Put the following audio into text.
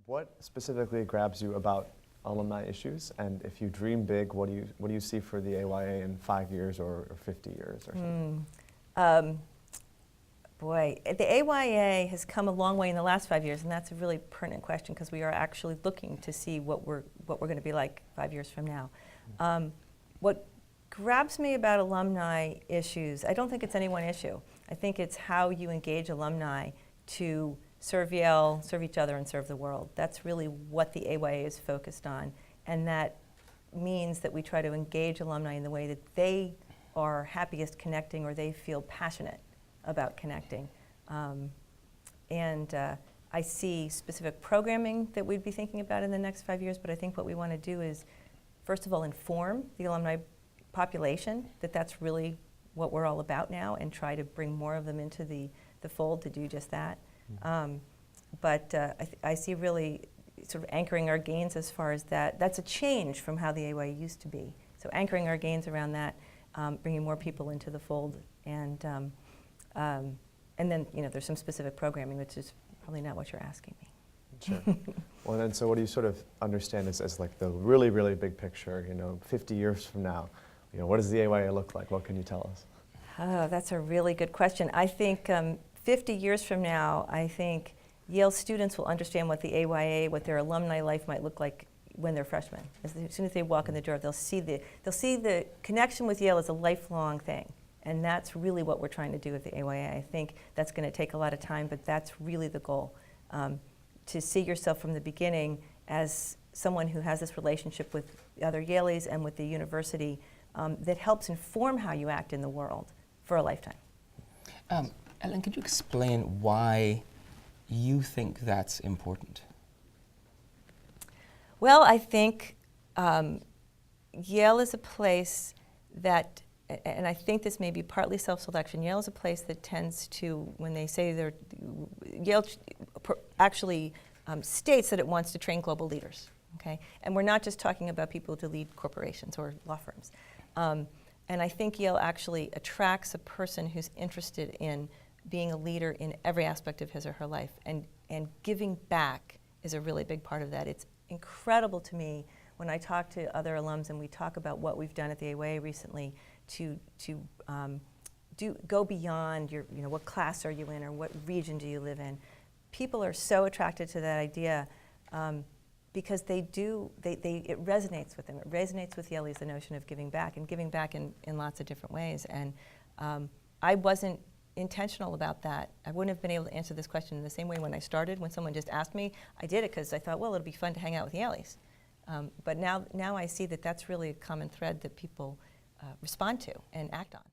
What specifically grabs you about alumni issues? And if you dream big, what do you see for the AYA in 5 years or 50 years or something? Boy, the AYA has come a long way in the last 5 years, and that's a really pertinent question because we are actually looking to see what we're going to be like 5 years from now. What grabs me about alumni issues, I don't think it's any one issue. I think it's how you engage alumni to serve Yale, serve each other, and serve the world. That's really what the AYA is focused on, and that means that we try to engage alumni in the way that they are happiest connecting or they feel passionate about connecting. I see specific programming that we'd be thinking about in the next 5 years, but I think what we want to do is, first of all, inform the alumni population that that's really what we're all about now and try to bring more of them into the fold to do just that. I see really sort of anchoring our gains as far as that. That's a change from how the AYA used to be. So anchoring our gains around that, bringing more people into the fold, and then there's some specific programming, which is probably not what you're asking me. Sure. Well, then, so what do you sort of understand as like the really, really big picture? 50 years from now, what does the AYA look like? What can you tell us? Oh, that's a really good question. I think 50 years from now, I think Yale students will understand what the AYA, what their alumni life might look like when they're freshmen. As soon as they walk in the door, they'll see the connection with Yale as a lifelong thing. And that's really what we're trying to do with the AYA. I think that's going to take a lot of time, but that's really the goal. To see yourself from the beginning as someone who has this relationship with other Yaleys and with the university that helps inform how you act in the world for a lifetime. Ellen, could you explain why you think that's important? Well, I think Yale is a place that, and I think this may be partly self-selection, Yale is a place that tends to, when they say Yale actually states that it wants to train global leaders, okay? And we're not just talking about people to lead corporations or law firms. And I think Yale actually attracts a person who's interested in being a leader in every aspect of his or her life, and giving back is a really big part of that. It's incredible to me when I talk to other alums and we talk about what we've done at the AYA recently to go beyond your, what class are you in or what region do you live in. People are so attracted to that idea because it resonates with them. It resonates with Yaleys, the notion of giving back, and giving back in lots of different ways. And I wasn't intentional about that. I wouldn't have been able to answer this question in the same way when I started. When someone just asked me, I did it because I thought, well, it'll be fun to hang out with Yaleys. But now I see that that's really a common thread that people respond to and act on.